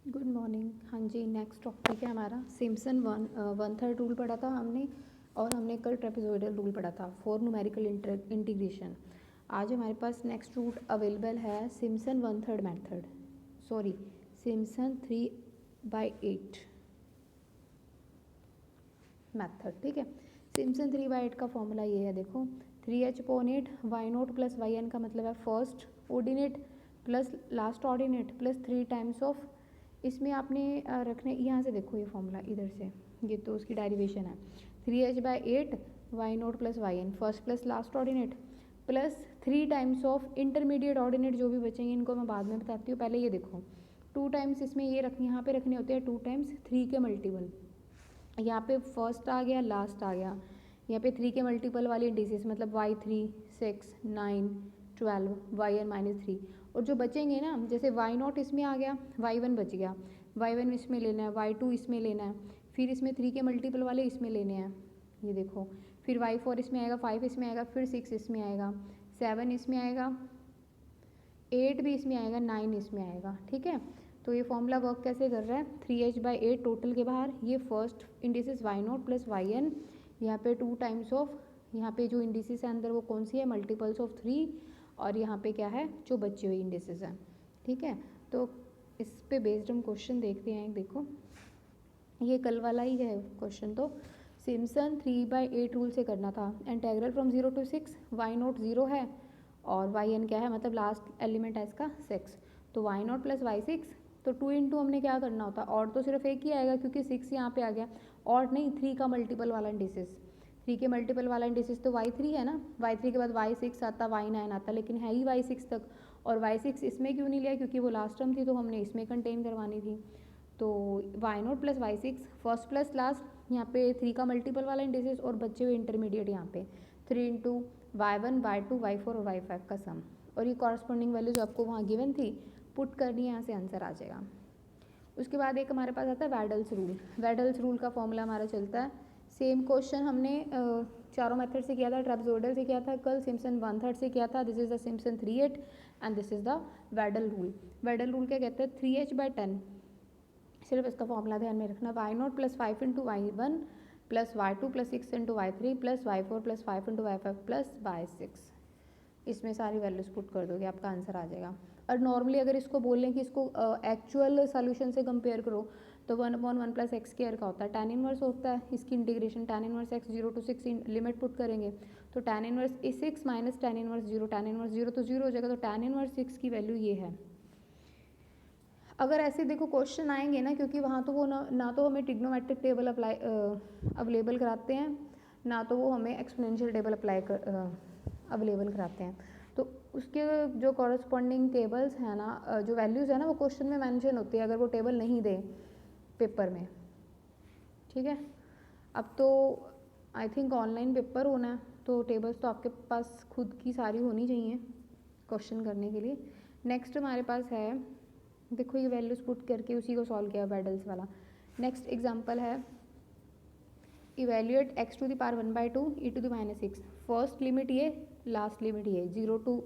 Good morning. हाँ जी, next topic है हमारा सिम्पसन वन थर्ड रूल पढ़ा था हमने, और हमने कल ट्रेपेजोइडल रूल पढ़ा था फॉर न्यूमेरिकल इंटीग्रेशन। आज हमारे पास नेक्स्ट रूट अवेलेबल है Simpson one third method, sorry Simpson 3/8 method. ठीक है, सिम्पसन 3/8 का फॉर्मूला ये है, देखो 3h/8 y0 प्लस yn का मतलब है first ordinate plus last ordinate plus 3 times of, इसमें आपने रखने यहाँ से देखो ये फॉर्मूला इधर से, ये तो उसकी डेरिवेशन है 3h/8 y0 plus yn first plus last ordinate plus 3 times of intermediate ordinate जो भी बचेंगे इनको मैं बाद में बताती हूँ। पहले ये देखो 2 टाइम्स इसमें ये रखने यहाँ पे रखने होते हैं 2 टाइम्स 3 के मल्टीपल, यहाँ पे फर्स्ट आ गया लास्ट आ गया, यहाँ पे 3 के मल्टीपल वाली इंडिसेस मतलब y3 6 9 12 yn -3, और जो बचेंगे ना जैसे y0 इसमें आ गया y1 बच गया, y1 इसमें लेना है, y2 इसमें लेना है, फिर इसमें 3 के मल्टीपल वाले इसमें लेने हैं, ये देखो फिर y4 इसमें आएगा, 5 इसमें आएगा, फिर 6 इसमें आएगा, 7 इसमें आएगा, 8 भी इसमें आएगा, 9 इसमें आएगा। ठीक है, तो ये फॉर्मूला वर्क कैसे कर रहा है 3h/8 टोटल के बाहर ये first indices y0 plus yn, यहाँ पे 2 टाइम्स ऑफ, यहाँ पे जो इंडिसेस है अंदर वो कौन सी है मल्टीपल्स ऑफ 3, और यहाँ पे क्या है जो बची हुई इंडिसेस हैं। ठीक है, तो इस पे बेस्ड हम क्वेश्चन देखते हैं। देखो ये कल वाला ही है क्वेश्चन, तो सिम्पसन 3/8 रूल से करना था। इंटेग्रल फ्रॉम 0 to 6, y0 0 है और yn क्या है मतलब लास्ट एलिमेंट है इसका 6, तो y0 प्लस y6, तो 2 इंटू हमने क्या करना होता है, और तो सिर्फ एक ही आएगा क्योंकि 6 यहाँ पे आ गया, और नहीं 3 का मल्टीपल वाला इंडिसेस, 3 के मल्टीपल वाला इंडिसेस तो y3 है ना, y3 के बाद y6 आता, y9 आता, लेकिन है ही y6 तक, और y6 इसमें क्यों नहीं लिया क्योंकि वो लास्ट टर्म थी तो हमने इसमें कंटेन करवानी थी। तो y0 plus y6 first plus last, यहाँ पे 3 का मल्टीपल वाला इंडिसेस और बच्चे हुए इंटरमीडिएट यहाँ पे 3 इंटू y1 y2 y4 और y5 का सम, और ये कॉरस्पॉन्डिंग वैल्यू जो आपको वहाँ गिवन थी पुट करनी है, यहाँ से आंसर आ जाएगा। उसके बाद एक हमारे पास आता है वैडल्स रूल। वैडल्स रूल का फॉर्मूला हमारा चलता है, सेम क्वेश्चन हमने चारों मेथड से किया था, ट्रेपेजोइडल से किया था कल, सिम्पसन 1/3 से किया था, this is the Simpson 3/8 and this is the Weddle rule. Weddle rule क्या कहते हैं 3h/10, सिर्फ इसका फॉर्मूला ध्यान में रखना, y0 plus 5 into y1 plus y2 plus 6 into y3 plus y4 plus 5 into y5 plus y6, इसमें सारी वैल्यूज पुट कर दोगे आपका आंसर आ जाएगा। और नॉर्मली अगर इसको बोलें कि इसको एक्चुअल सॉल्यूशन से कंपेयर करो तो 1/1 प्लस एक्स स्क्वायर का होता है, tan इनवर्स होता है इसकी integration, tan inverse x 0 to 6 limit put करेंगे तो tan inverse 6 minus tan inverse 0, tan inverse 0 तो 0 हो जाएगा, तो tan इनवर्स 6 की वैल्यू ये है। अगर ऐसे देखो क्वेश्चन आएंगे ना, क्योंकि वहाँ तो वो ना तो हमें ट्रिग्नोमेट्रिक टेबल अवेलेबल कराते हैं, ना तो वो हमें एक्सपोनेंशियल टेबल अवेलेबल कराते हैं, तो उसके जो कॉरस्पॉन्डिंग टेबल्स हैं ना, जो वैल्यूज़ है ना वो क्वेश्चन में मेंशन होती है अगर वो टेबल नहीं दे पेपर में। ठीक है, अब तो आई थिंक ऑनलाइन पेपर होना है तो टेबल्स तो आपके पास खुद की सारी होनी चाहिए क्वेश्चन करने के लिए। नेक्स्ट हमारे पास है, देखो ये वैल्यूज पुट करके उसी को सॉल्व किया वैडल्स वाला। नेक्स्ट एग्जांपल है evaluate x to the power 1/2 e to the -6, first limit ये लास्ट लिमिट ये 0 टू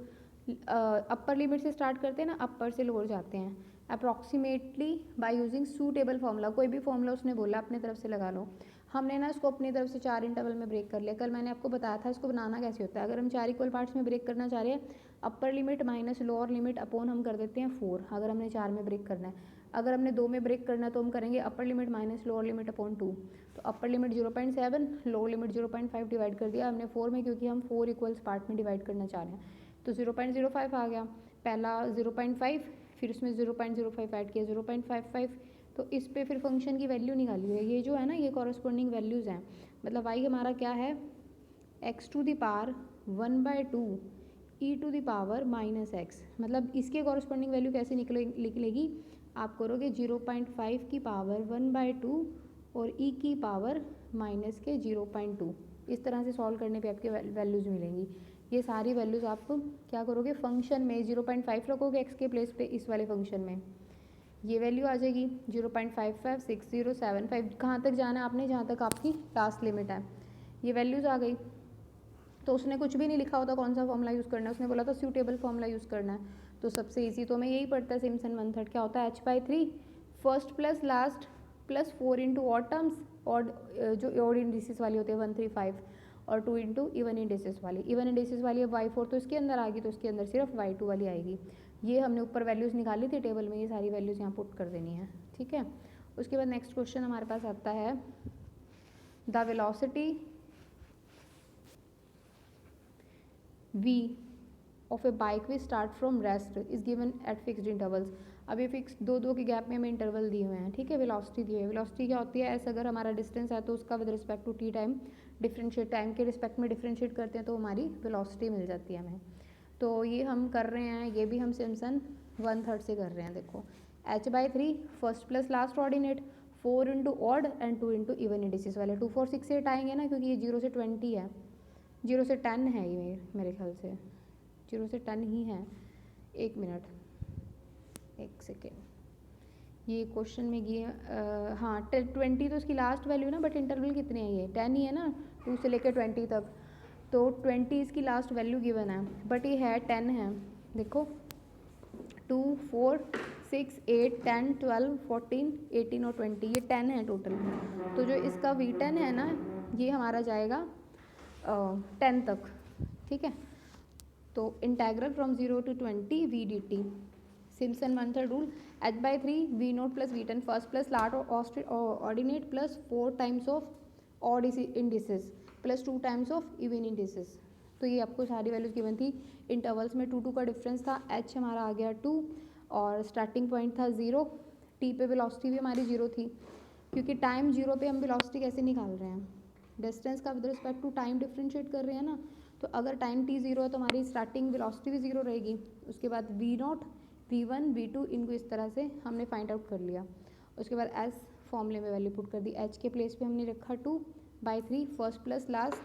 अपर लिमिट से स्टार्ट करते हैं ना, अपर से लोअर जाते हैं approximately by using suitable formula, कोई भी फॉर्मूला उसने बोला अपने तरफ से लगा लो। हमने ना इसको अपनी तरफ से 4 इंटरवल में ब्रेक कर लिया, कल मैंने आपको बताया था इसको बनाना कैसे होता है। अगर हम 4 इक्वल पार्ट्स में ब्रेक करना चाह रहे हैं, upper limit minus lower limit upon हम कर देते हैं 4, अगर हमने 4 में ब्रेक करना है। अगर हमने 2 में ब्रेक करना है तो हम करेंगे upper limit minus lower limit upon 2, तो upper limit 0.7 lower limit 0.5 divide कर दिया हमने 4 में, क्योंकि हम 4 इक्वल्स पार्ट में डिवाइड करना चाह रहे हैं, तो 0.05 आ गया पहला 0.5, फिर उसमें 0.05 ऐड किया 0.55, तो इस पे फिर फंक्शन की वैल्यू निकाली है। ये जो है ना ये कॉरस्पॉन्डिंग वैल्यूज़ हैं, मतलब y हमारा क्या है x to the power 1/2 e to the power -x, मतलब इसके कॉरस्पॉन्डिंग वैल्यू कैसे निकलेगी, आप करोगे 0.5 की पावर 1/2 और e की पावर माइनस के 0.2, इस तरह से सॉल्व करने पे आपके वैल्यूज़ मिलेंगी। ये सारी वैल्यूज़ आप क्या करोगे फंक्शन में 0.5 रखोगे x के प्लेस पे, इस वाले फंक्शन में ये वैल्यू आ जाएगी 0.55 6075, कहाँ तक जाना है आपने, जहाँ तक आपकी लास्ट लिमिट है, ये वैल्यूज़ आ गई। तो उसने कुछ भी नहीं लिखा होता कौन सा फॉर्मूला यूज़ करना है, उसने बोला था सूटेबल फॉर्मूला यूज़ करना है, तो सबसे ईजी तो हमें यही पड़ता है सिम्पसन 1/3 क्या होता है h/3 first plus last plus 4 into odd terms, odd जो ऑड इंडिसेस वाली होती है 1 3 5, और 2 इंटू इवन इंडिसेस वाली। इवन इंडिसेस वाली अब y4 तो इसके अंदर आ गई, तो इसके अंदर सिर्फ y2 वाली आएगी। ये हमने ऊपर वैल्यूज़ निकाली थी टेबल में, ये सारी वैल्यूज़ यहाँ पुट कर देनी है, ठीक है। उसके बाद नेक्स्ट क्वेश्चन हमारे पास आता है the velocity v of a bike we start from rest is given at fixed intervals. अब ये फिक्स दो के गैप में हमें इंटरवल दिए हुए हैं, ठीक है। वेलोसिटी दी हुई है। वेलोसिटी क्या होती है, ऐसे अगर हमारा डिस्टेंस है तो उसका with respect to t time differentiate, time के रिस्पेक्ट में डिफरेंशिएट करते हैं तो हमारी वेलोसिटी मिल जाती है हमें। तो ये हम कर रहे हैं, ये भी हम सिम्पसन 1/3 से कर रहे हैं। देखो h/3 first plus last ordinate, 4 into odd and 2 into even indices वाले। 2 4 6 8 आएंगे ना, क्योंकि ये 0 से 20 है, 0 से 10 है ये मेरे ख्याल से, 0 से 10 ही है। एक मिनट, एक सेकेंड, ये क्वेश्चन में ये हाँ 20 तो इसकी लास्ट वैल्यू है ना, बट इंटरवल कितने हैं, ये 10 ही है ना, 2 से लेकर 20 तक, तो 20 इसकी लास्ट वैल्यू गिवन है, बट ये है 10 है। देखो 2 4 6 8 10 12 14 18 और 20, ये 10 है टोटल। तो जो इसका V10 है ना, ये हमारा जाएगा 10 तक, ठीक है। तो integral from 0 to 20 v dt, Simpson 1/3 rule, h/3 v0 plus v10 first plus last ordinate plus 4 times of odd indices plus 2 times of even indices. तो ये आपको सारी वैल्यूज गिवन थी। इंटरवल्स में 2 2 का डिफरेंस था, h हमारा आ गया 2 और स्टार्टिंग पॉइंट था 0, t पे वेलोसिटी भी हमारी 0 थी, क्योंकि टाइम 0 पे हम वेलोसिटी कैसे निकाल रहे हैं, डिस्टेंस का with respect to time differentiate कर रहे हैं ना। तो अगर टाइम t 0 है तो हमारी स्टार्टिंग वेलोसिटी भी 0 रहेगी। उसके बाद v0 v1 v2 इनको इस तरह से हमने फाइंड आउट कर लिया। उसके बाद s फॉर्मूले में वैल्यू पुट कर दी, h के प्लेस पे हमने रखा 2/3 first plus last,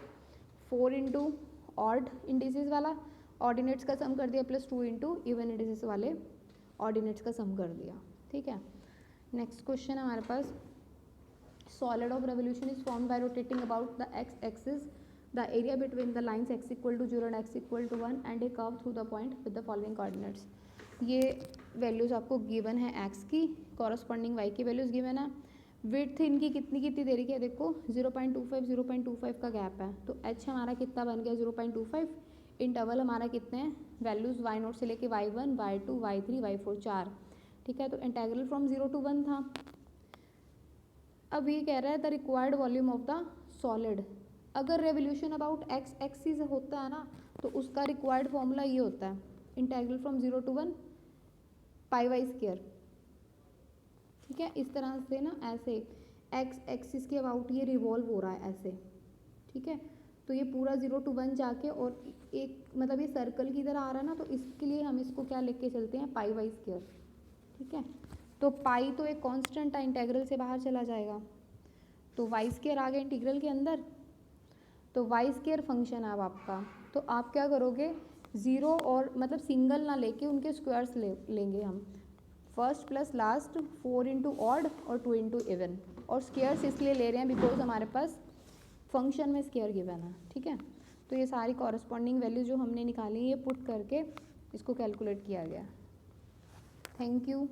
4 into odd indices वाला ऑर्डिनेट्स का सम कर दिया, प्लस 2 इंटू इवन इंडिसेस वाले ऑर्डिनेट्स का सम कर दिया, ठीक है। नेक्स्ट क्वेश्चन हमारे पास, solid of revolution is formed by rotating about the x-axis the area between the lines x equal to 0 and x equal to 1 and a curve through the point with the following coordinates। ये values आपको given है x की, corresponding y की values given है। Width इनकी कितनी दे रही है, देखो 0.25 का गैप है, तो h हमारा कितना बन गया 0.25, इंटरवल हमारा कितने हैं, वैल्यूज़ y0 से लेके y1 y2 y3 y4 4, ठीक है। तो इंटेग्रल फ्रॉम 0 to 1 था। अब ये कह रहा है the required volume of the solid. अगर रेवोल्यूशन अबाउट एक्स एक्सिस होता है ना, तो उसका रिक्वायर्ड फॉर्मूला ये होता है, integral from 0 to 1 pi y square, ठीक है। इस तरह से ना, ऐसे एक्स एक्सिस के अबाउट ये रिवॉल्व हो रहा है ऐसे, ठीक है। तो ये पूरा 0 to 1 जाके और एक मतलब ये सर्कल की तरह आ रहा है ना, तो इसके लिए हम इसको क्या लिख के चलते हैं, पाई वाई स्क्वायर, ठीक है। तो पाई तो एक कांस्टेंट है, इंटीग्रल से बाहर चला जाएगा, तो वाई स्क्वायर आ गया इंटीग्रल के अंदर, तो वाई स्क्वायर फंक्शन है अब आपका। तो आप क्या करोगे, 0 और मतलब सिंगल ना लेके उनके स्क्वायर्स लेंगे हम, first plus last, 4 into odd और 2 इंटू इवन, और स्क्वायर्स इसलिए ले रहे हैं बिकॉज हमारे पास फंक्शन में स्क्वायर गिवन है, ठीक है। तो ये सारी कॉरस्पॉन्डिंग वैल्यू जो हमने निकाली ये पुट करके इसको कैलकुलेट किया गया। Thank you.